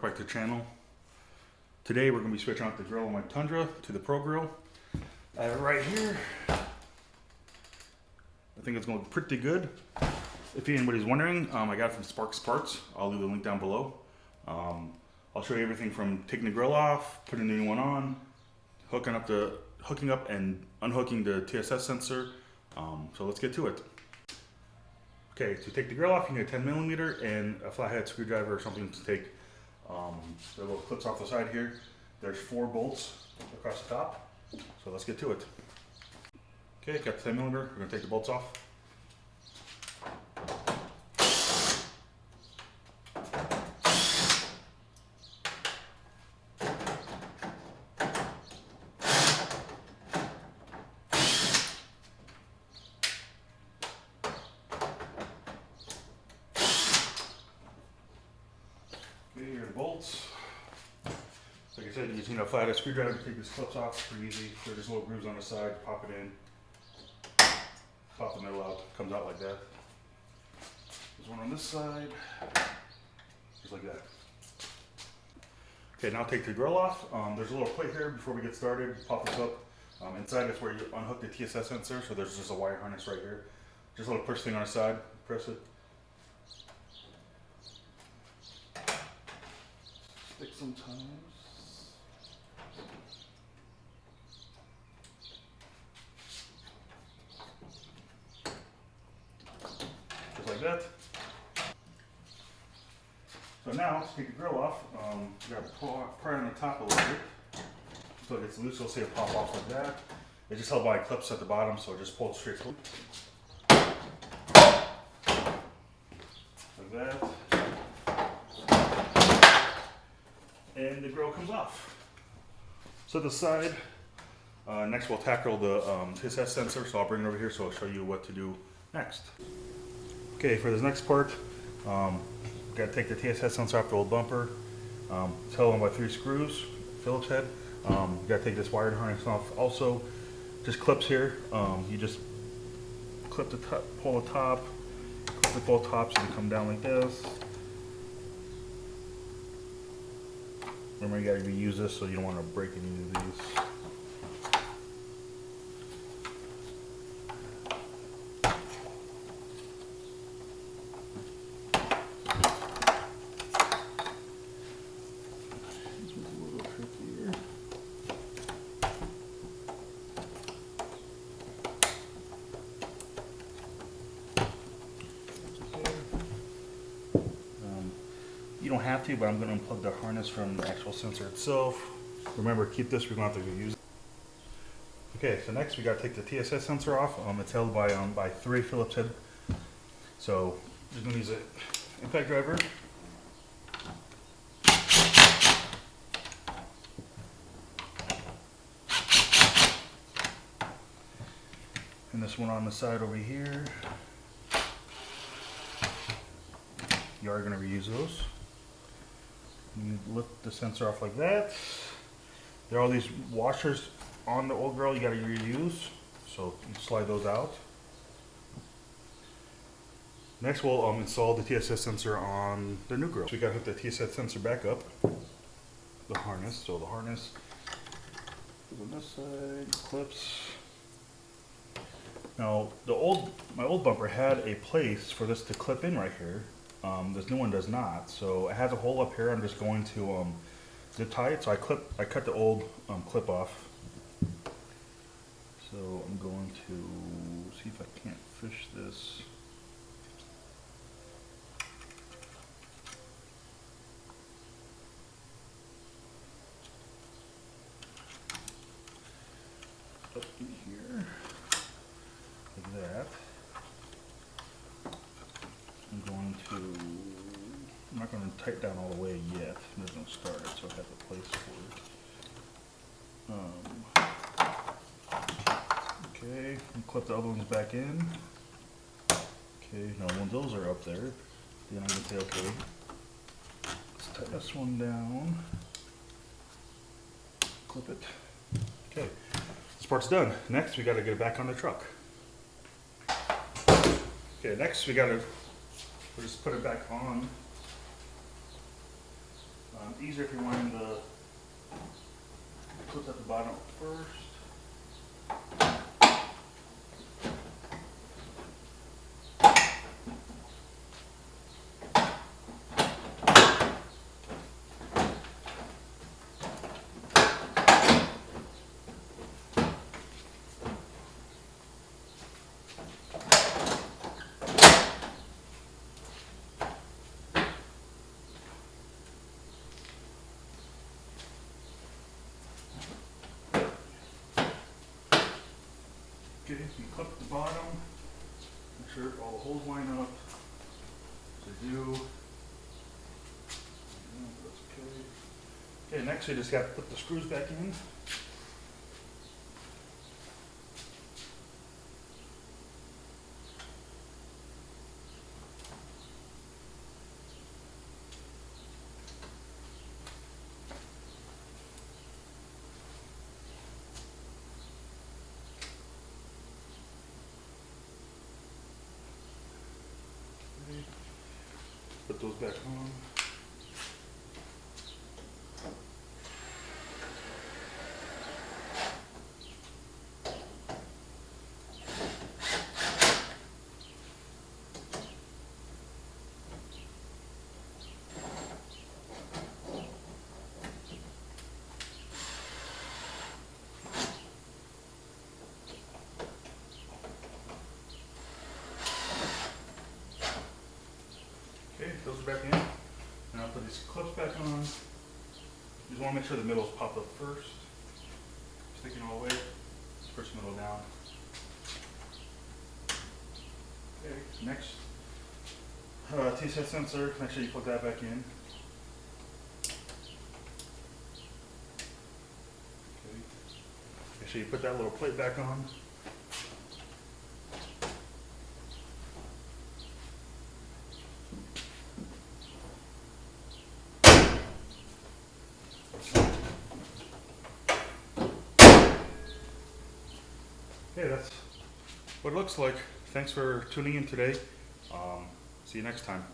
back to the channel. Today we're going to be switching out the grill on my Tundra to the Pro Grill. I have it right here. I think it's going to look pretty good. If anybody's wondering, I got it from Sparksparts. I'll leave the link down below. I'll show you everything from taking the grill off, putting the new one on, hooking up and unhooking the TSS sensor. So let's get to it. Okay, to take the grill off, you need a 10mm and a flathead screwdriver or something to take the little clips off the side here. There's 4 bolts across the top. So let's get to it. Okay, got the 10mm. We're going to take the bolts off. Okay, here are the bolts. Like I said, you just need a flathead screwdriver to take these clips off. Pretty easy. There's just little grooves on the side. Pop it in. Pop the middle out. Comes out like that. There's one on this side. Just like that. Okay, now take the grill off. There's a little plate here before we get started. Pop this up. Inside is where you unhook the TSS sensor. So there's just a wire harness right here. Just a little push thing on the side. Press it. Stick sometimes. Just like that. So now, to take the grill off, you got to pry on the top a little bit. So it gets loose, you'll see it pop off like that. It's just held by clips at the bottom, so it just pulls straight through. Like that. And the grill comes off. So the side, next we'll tackle the TSS sensor, so I'll bring it over here so I'll show you what to do next. Okay, for this next part, got to take the TSS sensor off the old bumper. It's held on by 3 screws, Phillips head. You got to take this wired harness off. Also, just clips here. You just clip the top, pull the top, clip both tops, and come down like this. Remember, you got to reuse this so you don't want to break any of these. This one's a little trickier. You don't have to, but I'm going to unplug the harness from the actual sensor itself. Remember, keep this, we're going to have to reuse it. Okay, so next we got to take the TSS sensor off. It's held by 3 Phillips head. So we're going to use an impact driver. And this one on the side over here. You are going to reuse those. You lift the sensor off like that. There are all these washers on the old grill you got to reuse, so you slide those out. Next we'll install the TSS sensor on the new grill. So we got to hook the TSS sensor back up, the harness. So the harness is on this side, clips. Now my old bumper had a place for this to clip in right here. This new one does not, so it has a hole up here. I'm just going to zip tie it. So I cut the old clip off. So I'm going to see if I can't fish this. Up in here, like that. I'm not going to tighten down all the way yet. There's no starter, so I have a place for it. Okay, and clip the other ones back in. Okay, now when those are up there, then I'm going to say, okay, let's tighten this one down. Clip it. Okay, this part's done. Next, we got to get it back on the truck. Okay, next we'll just put it back on. Easier if you're wanting the clips at the bottom first. Okay, you clip the bottom, make sure all the holes line up. They do. That's okay. Okay, next you just got to put the screws back in. Put those back on. Okay, those are back in. Now I'll put these clips back on. You just want to make sure the middle's popped up first. Sticking all the way. First middle down. Okay, next. TSS sensor, make sure you plug that back in. Okay. Make sure you put that little plate back on. Okay, that's what it looks like. Thanks for tuning in today. See you next time.